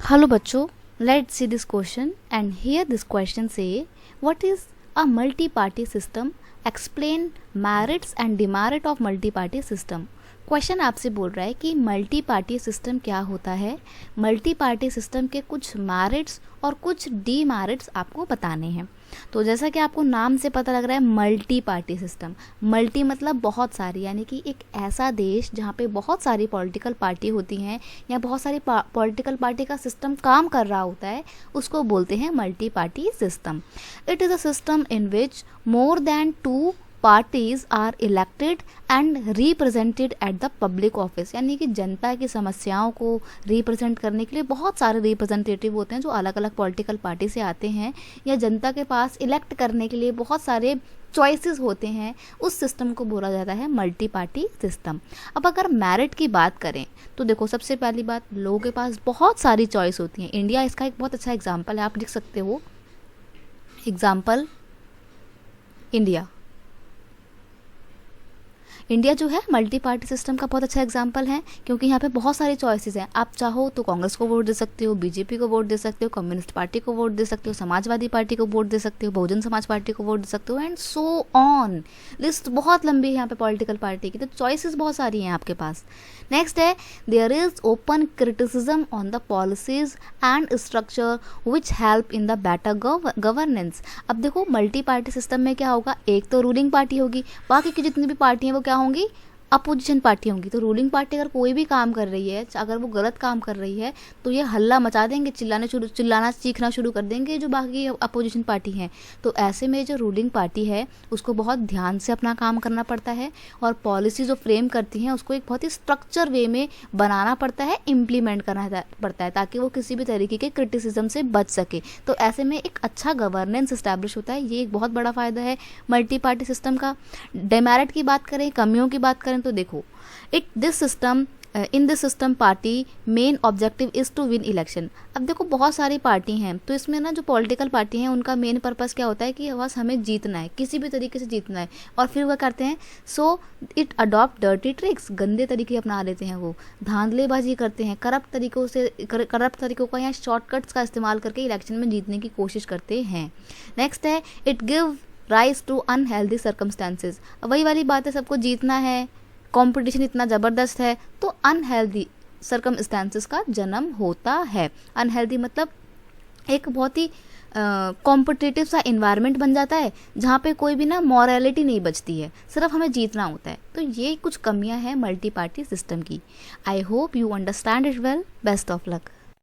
Hello बच्चों, let's see this question and here this question say what is a multi-party system? Explain merits and demerit of multi-party system. Question आपसे बोल रहा है कि multi party system क्या होता है, मल्टी पार्टी सिस्टम के कुछ मैरिट्स और कुछ डीमेरिट्स आपको बताने हैं। तो जैसा कि आपको नाम से पता लग रहा है मल्टी पार्टी सिस्टम, मल्टी मतलब बहुत सारी, यानी कि एक ऐसा देश जहाँ पे बहुत सारी पॉलिटिकल पार्टी होती हैं या बहुत सारी पॉलिटिकल पार्टी का सिस्टम काम कर रहा होता है, उसको बोलते हैं multi party system. It is a system in which more than 2 parties are elected and represented at the public office, यानी कि जनता की समस्याओं को रिप्रेजेंट करने के लिए बहुत सारे रिप्रेजेंटेटिव होते हैं जो अलग अलग पॉलिटिकल पार्टी से आते हैं, या जनता के पास इलेक्ट करने के लिए बहुत सारे चॉइसेस होते हैं। उस सिस्टम को बोला जाता है मल्टी पार्टी सिस्टम। अब अगर मेरिट की बात करें तो देखो, सबसे पहली बात, लोगों के पास बहुत सारी चॉइस होती हैं। इंडिया इसका एक बहुत अच्छा एग्जाम्पल है, आप लिख सकते हो एग्जाम्पल इंडिया जो है मल्टी पार्टी सिस्टम का बहुत अच्छा एग्जाम्पल है, क्योंकि यहाँ पे बहुत सारी चॉइसेस हैं। आप चाहो तो कांग्रेस को वोट दे सकते हो, बीजेपी को वोट दे सकते हो, कम्युनिस्ट पार्टी को वोट दे सकते हो, समाजवादी पार्टी को वोट दे सकते हो, बहुजन समाज पार्टी को वोट दे सकते हो, एंड सो ऑन। लिस्ट बहुत लंबी है यहाँ पे पॉलिटिकल पार्टी की, तो चॉइसेस बहुत सारी हैं आपके पास। नेक्स्ट है there is open criticism on the policies and structure which help in the better governance. अब देखो, मल्टी पार्टी सिस्टम में क्या होगा, एक तो रूलिंग पार्टी होगी, बाकी की जितनी भी पार्टी हैं वो क्या होंगी, अपोजिशन पार्टी होंगी। तो रूलिंग पार्टी अगर कोई भी काम कर रही है, अगर वो गलत काम कर रही है, तो ये हल्ला मचा देंगे, चिल्लाना चीखना शुरू कर देंगे जो बाकी अपोजिशन पार्टी हैं। तो ऐसे में जो रूलिंग पार्टी है उसको बहुत ध्यान से अपना काम करना पड़ता है, और पॉलिसी जो फ्रेम करती हैं उसको एक बहुत ही स्ट्रक्चर वे में बनाना पड़ता है, इम्प्लीमेंट करना पड़ता है, ताकि वो किसी भी तरीके के क्रिटिसिज्म से बच सके। तो ऐसे में एक अच्छा गवर्नेंस इस्टेब्लिश होता है। ये एक बहुत बड़ा फ़ायदा है मल्टी पार्टी सिस्टम का। डेमेरिट की बात करें, कमियों की बात करें, तो देखो, in this system party main objective is to win election. अब देखो, बहुत सारी पार्टी हैं, तो इसमें ना जो पॉलिटिकल पार्टी हैं उनका मेन पर्पस क्या होता है कि बस हमें जीतना है, किसी भी तरीके से जीतना है। और फिर वो करते हैं, so it adopt dirty tricks, गंदे तरीके अपना लेते हैं, वो धांधलेबाजी करते हैं, करप्ट तरीकों का या शॉर्टकट्स का इस्तेमाल करके इलेक्शन में जीतने की कोशिश करते हैं। नेक्स्ट है it give rise to unhealthy circumstances. वही वाली बात है, सबको जीतना है, कंपटीशन इतना ज़बरदस्त है, तो अनहेल्दी सर्कमस्टेंसेस का जन्म होता है। अनहेल्दी मतलब एक बहुत ही कॉम्पिटिटिव सा इन्वायरमेंट बन जाता है जहाँ पे कोई भी ना मॉरलिटी नहीं बचती है, सिर्फ हमें जीतना होता है। तो ये कुछ कमियां हैं मल्टी पार्टी सिस्टम की। I hope you understand it well. Best of luck.